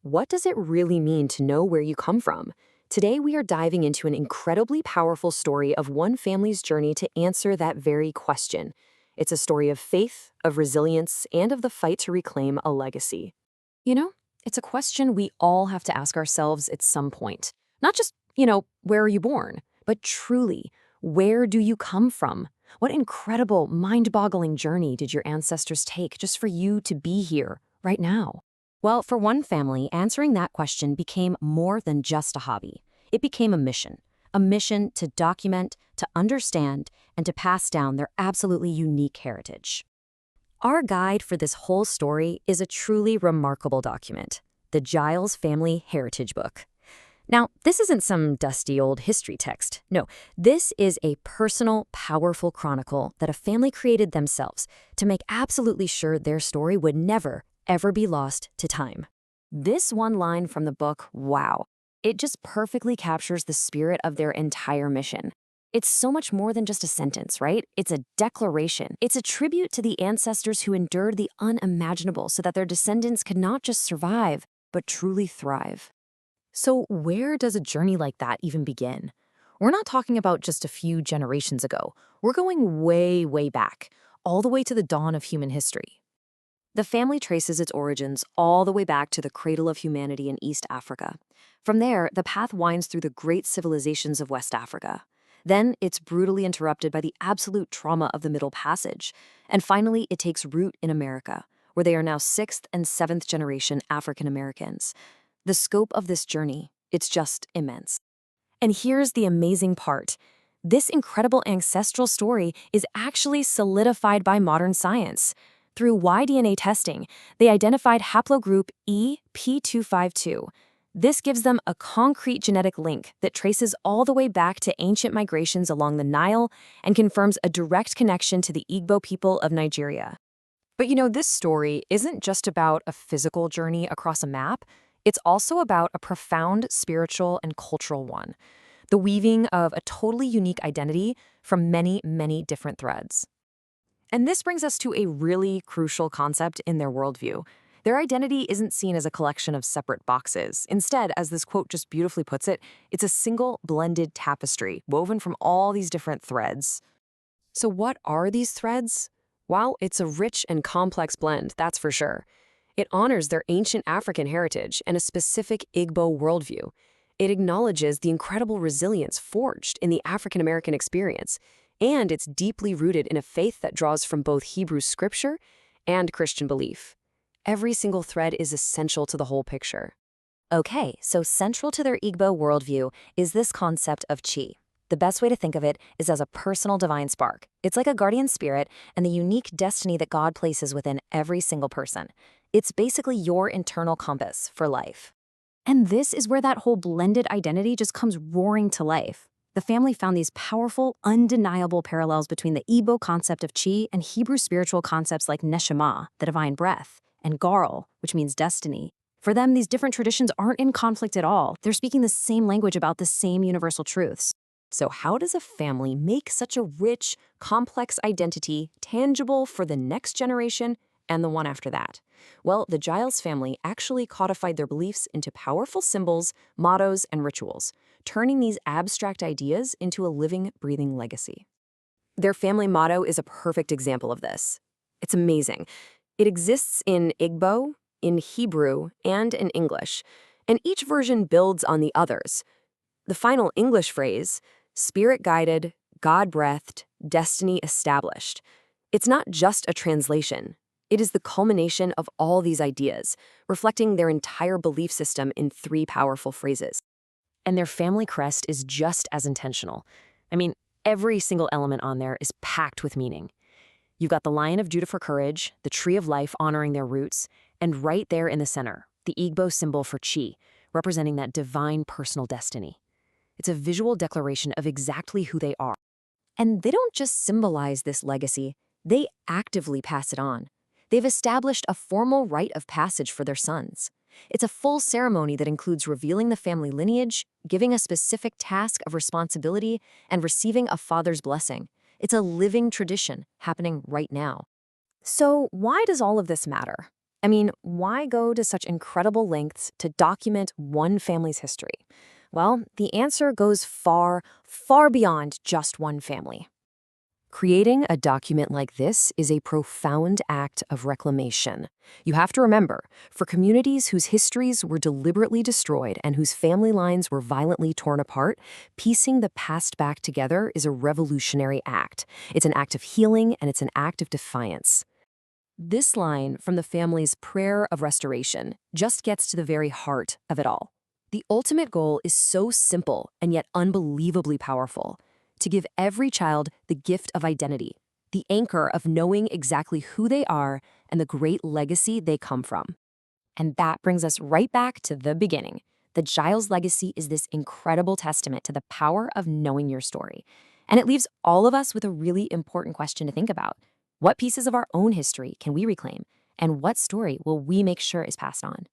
What does it really mean to know where you come from? Today, we are diving into an incredibly powerful story of one family's journey to answer that very question. It's a story of faith, of resilience, and of the fight to reclaim a legacy. You know, it's a question we all have to ask ourselves at some point. Not just, where are you born? But truly, where do you come from? What incredible, mind-boggling journey did your ancestors take just for you to be here, right now? Well, for one family, answering that question became more than just a hobby. It became a mission to document, to understand, and to pass down their absolutely unique heritage. Our guide for this whole story is a truly remarkable document, the Giles Family Heritage Book. Now, this isn't some dusty old history text. No, this is a personal, powerful chronicle that a family created themselves to make absolutely sure their story would never, ever be lost to time. This one line from the book, wow, it just perfectly captures the spirit of their entire mission. It's so much more than just a sentence, right? It's a declaration. It's a tribute to the ancestors who endured the unimaginable so that their descendants could not just survive, but truly thrive. So where does a journey like that even begin? We're not talking about just a few generations ago. We're going way, way back, all the way to the dawn of human history. The family traces its origins all the way back to the cradle of humanity in East Africa. From there, the path winds through the great civilizations of West Africa. Then, it's brutally interrupted by the absolute trauma of the Middle Passage. And finally, it takes root in America, where they are now 6th and 7th generation African Americans. The scope of this journey, it's just immense. And here's the amazing part. This incredible ancestral story is actually solidified by modern science. Through Y-DNA testing, they identified haplogroup EP252. This gives them a concrete genetic link that traces all the way back to ancient migrations along the Nile and confirms a direct connection to the Igbo people of Nigeria. But this story isn't just about a physical journey across a map. It's also about a profound spiritual and cultural one, the weaving of a totally unique identity from many, many different threads. And this brings us to a really crucial concept in their worldview. Their identity isn't seen as a collection of separate boxes. Instead, as this quote just beautifully puts it, it's a single blended tapestry woven from all these different threads. So what are these threads? Well, it's a rich and complex blend, that's for sure. It honors their ancient African heritage and a specific Igbo worldview. It acknowledges the incredible resilience forged in the African American experience, and it's deeply rooted in a faith that draws from both Hebrew scripture and Christian belief. Every single thread is essential to the whole picture. Okay, so central to their Igbo worldview is this concept of chi. The best way to think of it is as a personal divine spark. It's like a guardian spirit and the unique destiny that God places within every single person. It's basically your internal compass for life. And this is where that whole blended identity just comes roaring to life. The family found these powerful, undeniable parallels between the Igbo concept of chi and Hebrew spiritual concepts like neshama, the divine breath, and garl, which means destiny. For them, these different traditions aren't in conflict at all. They're speaking the same language about the same universal truths. So how does a family make such a rich, complex identity tangible for the next generation and the one after that? Well, the Giles family actually codified their beliefs into powerful symbols, mottos, and rituals, turning these abstract ideas into a living, breathing legacy. Their family motto is a perfect example of this. It's amazing. It exists in Igbo, in Hebrew, and in English, and each version builds on the others. The final English phrase, spirit-guided, God-breathed, destiny established. It's not just a translation. It is the culmination of all these ideas, reflecting their entire belief system in 3 powerful phrases. And their family crest is just as intentional. Every single element on there is packed with meaning. You've got the Lion of Judah for courage, the Tree of Life honoring their roots, and right there in the center, the Igbo symbol for chi, representing that divine personal destiny. It's a visual declaration of exactly who they are. And they don't just symbolize this legacy, they actively pass it on. They've established a formal rite of passage for their sons. It's a full ceremony that includes revealing the family lineage, giving a specific task of responsibility, and receiving a father's blessing. It's a living tradition happening right now. So why does all of this matter? I mean, why go to such incredible lengths to document one family's history? Well, the answer goes far, far beyond just one family. Creating a document like this is a profound act of reclamation. You have to remember, for communities whose histories were deliberately destroyed and whose family lines were violently torn apart, piecing the past back together is a revolutionary act. It's an act of healing and it's an act of defiance. This line from the family's prayer of restoration just gets to the very heart of it all. The ultimate goal is so simple and yet unbelievably powerful: to give every child the gift of identity, the anchor of knowing exactly who they are and the great legacy they come from. And that brings us right back to the beginning. The Giles legacy is this incredible testament to the power of knowing your story. And it leaves all of us with a really important question to think about. What pieces of our own history can we reclaim? And what story will we make sure is passed on?